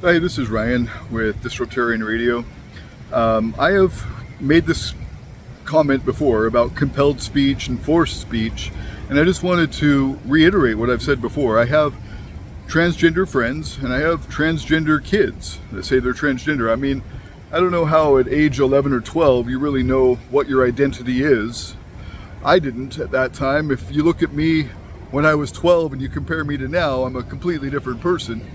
Hi, this is Ryan with Disruptarian Radio. I have made this comment before about compelled speech and forced speech, and I just wanted to reiterate what I've said before. I have transgender friends and I have transgender kids that say they're transgender. I mean, I don't know how at age 11 or 12 you really know what your identity is. I didn't at that time. If you look at me when I was 12 and you compare me to now, I'm a completely different person.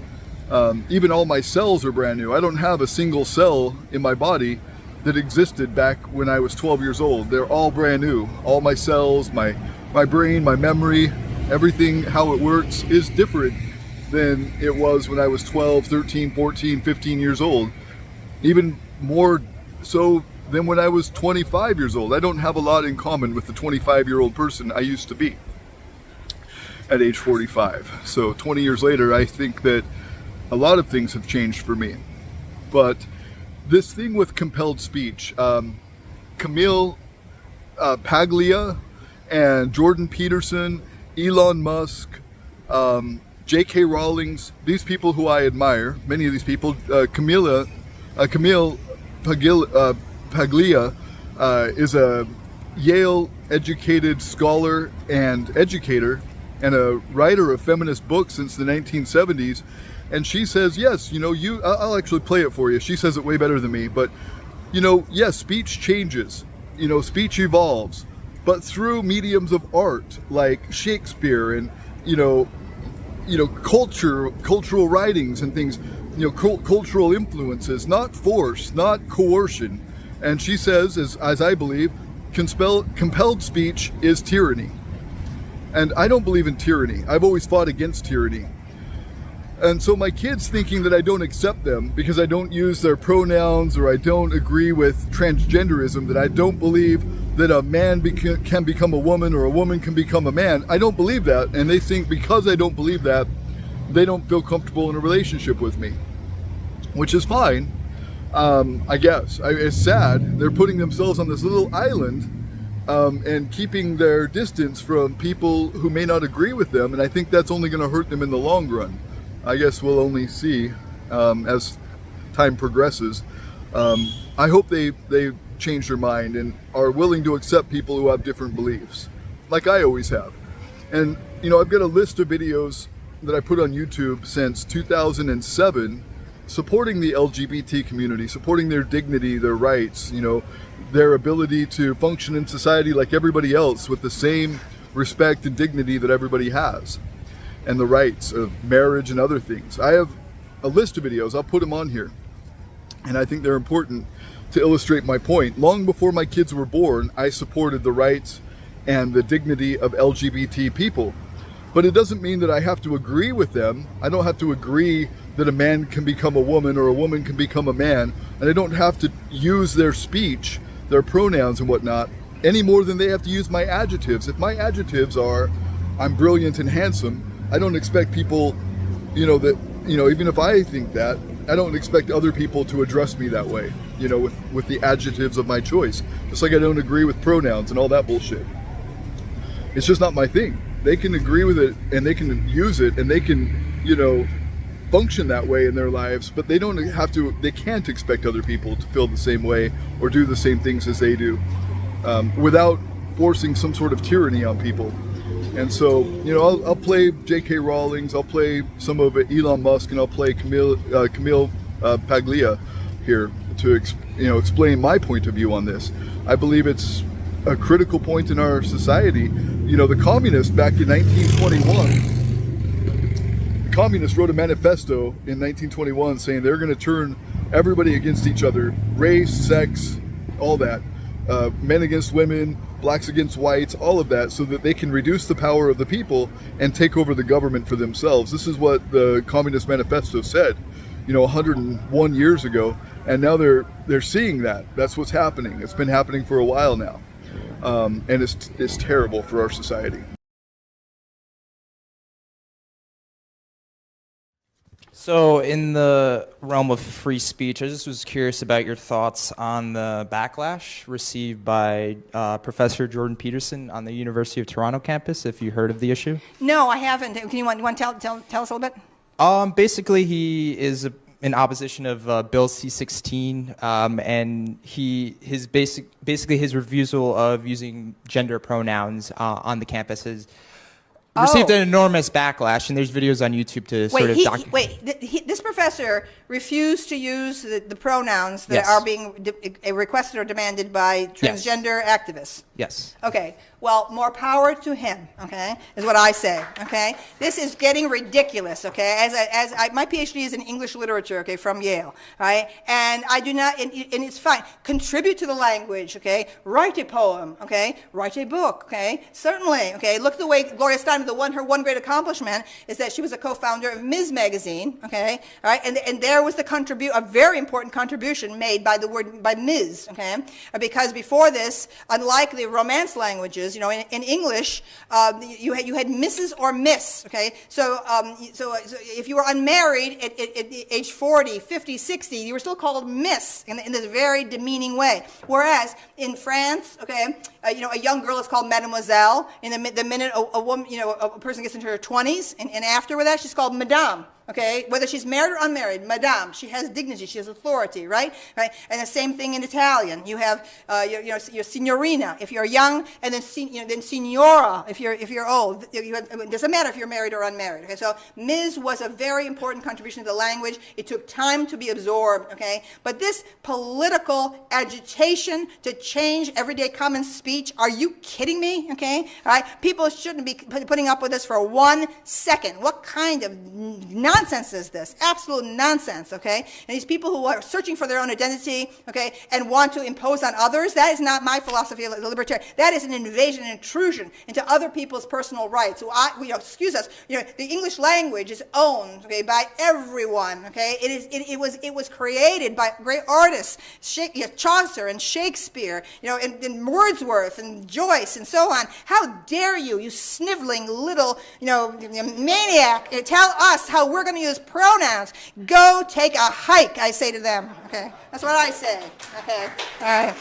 Even all my cells are brand new. I don't have a single cell in my body that existed back when I was 12 years old. They're all brand new. All my cells, my brain, my memory, everything, how it works is different than it was when I was 12, 13, 14, 15 years old. Even more so than when I was 25 years old. I don't have a lot in common with the 25-year-old person I used to be at age 45. So 20 years later, I think that a lot of things have changed for me. But this thing with compelled speech, Camille Paglia and Jordan Peterson, Elon Musk, J.K. Rowling, these people who I admire, many of these people, Camille Paglia is a Yale-educated scholar and educator and a writer of feminist books since the 1970s. And she says, yes, I'll actually play it for you. She says it way better than me. But, yes, speech changes. Speech evolves. But through mediums of art like Shakespeare and, cultural writings and things, cultural influences, not force, not coercion. And she says, as I believe, compelled speech is tyranny. And I don't believe in tyranny. I've always fought against tyranny. And so my kids thinking that I don't accept them because I don't use their pronouns or I don't agree with transgenderism, that I don't believe that a man can become a woman or a woman can become a man. I don't believe that. And they think because I don't believe that, they don't feel comfortable in a relationship with me, which is fine, I guess. It's sad. They're putting themselves on this little island and keeping their distance from people who may not agree with them. And I think that's only going to hurt them in the long run. I guess we'll only see as time progresses. I hope they change their mind and are willing to accept people who have different beliefs, like I always have. And, I've got a list of videos that I put on YouTube since 2007 supporting the LGBT community, supporting their dignity, their rights, their ability to function in society like everybody else with the same respect and dignity that everybody has, and the rights of marriage and other things. I have a list of videos, I'll put them on here. And I think they're important to illustrate my point. Long before my kids were born, I supported the rights and the dignity of LGBT people. But it doesn't mean that I have to agree with them. I don't have to agree that a man can become a woman or a woman can become a man. And I don't have to use their speech, their pronouns and whatnot, any more than they have to use my adjectives. If my adjectives are, I'm brilliant and handsome, I don't expect people, even if I think that, I don't expect other people to address me that way, with the adjectives of my choice. Just like I don't agree with pronouns and all that bullshit. It's just not my thing. They can agree with it and they can use it and they can, function that way in their lives, but they can't expect other people to feel the same way or do the same things as they do without forcing some sort of tyranny on people. And so, I'll play J.K. Rowling, I'll play some of Elon Musk, and I'll play Camille Paglia here to explain my point of view on this. I believe it's a critical point in our society. The communists back in 1921, the communists wrote a manifesto in 1921 saying they're going to turn everybody against each other, race, sex, all that. Men against women, blacks against whites, all of that, so that they can reduce the power of the people and take over the government for themselves. This is what the Communist Manifesto said, 101 years ago, and now they're seeing that. That's what's happening. It's been happening for a while now, and it's terrible for our society. So in the realm of free speech, I just was curious about your thoughts on the backlash received by Professor Jordan Peterson on the University of Toronto campus, if you heard of the issue. No, I haven't. Can you want to tell us a little bit? Basically, he is in opposition of Bill C-16, and basically his refusal of using gender pronouns on the campus has received an enormous backlash, and there's videos on YouTube to sort of document. This professor refused to use the pronouns that are being requested or demanded by transgender activists. Yes. Okay. Well, more power to him. Okay, is what I say. Okay, this is getting ridiculous. Okay, my PhD is in English literature. Okay, from Yale. Right, and I do not, and it's fine. Contribute to the language. Okay, write a poem. Okay, write a book. Okay, certainly. Okay, look at the way Gloria Steinem, her one great accomplishment is that she was a co-founder of Ms. Magazine. Okay, all right, and there was a very important contribution made by Ms. Okay, because before this, unlike the Romance languages, in English, you had Mrs. or Miss. Okay, so if you were unmarried at age 40, 50, 60, you were still called Miss in this very demeaning way. Whereas in France, okay, a young girl is called Mademoiselle. In the minute a woman, a person gets into her 20s, and after that, she's called Madame. Okay, whether she's married or unmarried, Madame, she has dignity, she has authority, right? And the same thing in Italian. You have your signorina if you're young, and then signora if you're old. It doesn't matter if you're married or unmarried. Okay, so Ms. was a very important contribution to the language. It took time to be absorbed. Okay, but this political agitation to change everyday common speech, are you kidding me? Okay, all right, people shouldn't be putting up with this for 1 second. What kind of nonsense is this? Absolute nonsense, okay? And these people who are searching for their own identity, okay, and want to impose on others, that is not my philosophy of libertarian. That is an invasion and intrusion into other people's personal rights. So excuse us, the English language is owned, okay, by everyone, okay? It was created by great artists, Chaucer and Shakespeare, and Wordsworth and Joyce and so on. How dare you sniveling little, maniac, tell us how we're going to use pronouns. Go take a hike, I say to them. Okay, that's what I say. Okay, all right.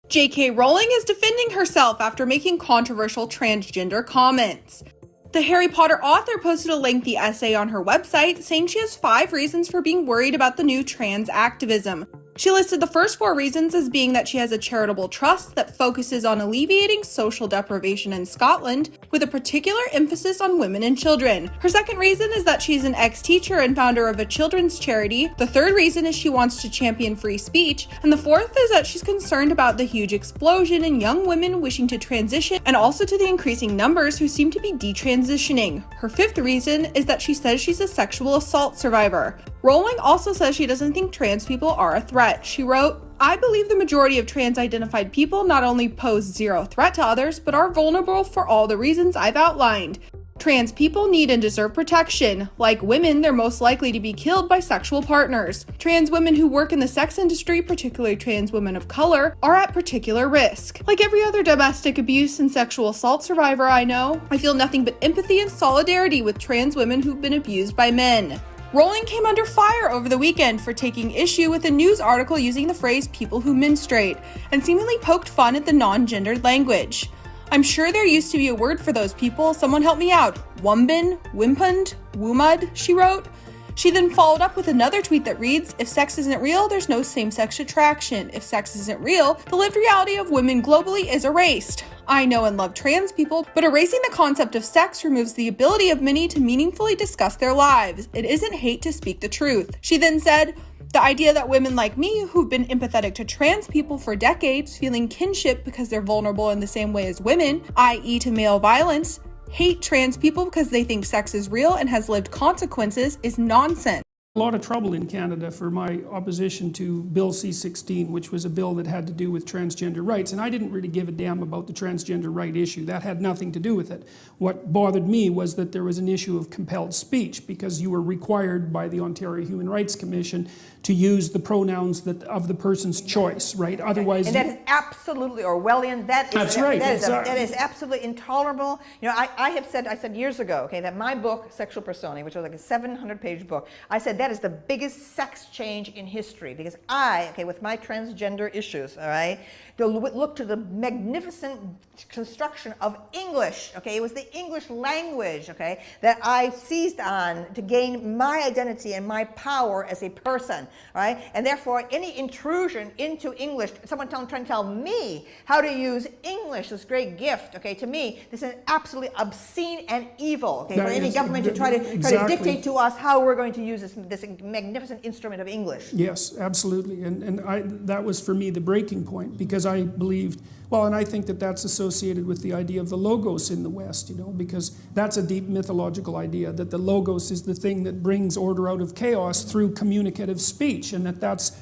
J.K. Rowling is defending herself after making controversial transgender comments. The Harry Potter author posted a lengthy essay on her website saying she has 5 reasons for being worried about the new trans activism. She listed the first 4 reasons as being that she has a charitable trust that focuses on alleviating social deprivation in Scotland, with a particular emphasis on women and children. Her second reason is that she's an ex-teacher and founder of a children's charity. The third reason is she wants to champion free speech. And the fourth is that she's concerned about the huge explosion in young women wishing to transition, and also to the increasing numbers who seem to be detransitioning. Her fifth reason is that she says she's a sexual assault survivor. Rowling also says she doesn't think trans people are a threat. She wrote, "I believe the majority of trans-identified people not only pose zero threat to others, but are vulnerable for all the reasons I've outlined. Trans people need and deserve protection. Like women, they're most likely to be killed by sexual partners. Trans women who work in the sex industry, particularly trans women of color, are at particular risk. Like every other domestic abuse and sexual assault survivor I know, I feel nothing but empathy and solidarity with trans women who've been abused by men." Rowling came under fire over the weekend for taking issue with a news article using the phrase people who menstruate, and seemingly poked fun at the non-gendered language. "I'm sure there used to be a word for those people, someone help me out. Wumbin, wimpund, wumud," she wrote. She then followed up with another tweet that reads, "If sex isn't real, there's no same-sex attraction. If sex isn't real, the lived reality of women globally is erased. I know and love trans people, but erasing the concept of sex removes the ability of many to meaningfully discuss their lives. It isn't hate to speak the truth." She then said, "The idea that women like me, who've been empathetic to trans people for decades, feeling kinship because they're vulnerable in the same way as women, i.e. to male violence, hate trans people because they think sex is real and has lived consequences is nonsense." A lot of trouble in Canada for my opposition to Bill C-16, which was a bill that had to do with transgender rights. And I didn't really give a damn about the transgender right issue. That had nothing to do with it. What bothered me was that there was an issue of compelled speech, because you were required by the Ontario Human Rights Commission to use the pronouns of the person's choice, right? Otherwise, and that is absolutely Orwellian. That's right. That is absolutely intolerable. I said years ago, okay, that my book, Sexual Persona, which was like a 700-page book, I said that is the biggest sex change in history, because I, okay, with my transgender issues, all right, to look to the magnificent construction of English, okay, it was the English language, okay, that I seized on to gain my identity and my power as a person, all right, and therefore any intrusion into English, someone trying to tell me how to use English, this great gift, okay, to me, this is absolutely obscene and evil, okay, for any government to try to dictate to us how we're going to use this magnificent instrument of English. Yes, absolutely, and that was for me the breaking point, because I believed, well, and I think that that's associated with the idea of the logos in the West, you know, because that's a deep mythological idea, that the logos is the thing that brings order out of chaos through communicative speech, and that's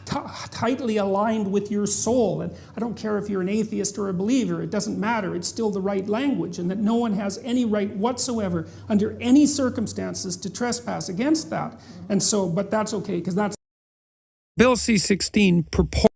tightly aligned with your soul. And I don't care if you're an atheist or a believer, it doesn't matter, it's still the right language, and that no one has any right whatsoever under any circumstances to trespass against that. And so, but that's okay, because that's Bill C-16 proposed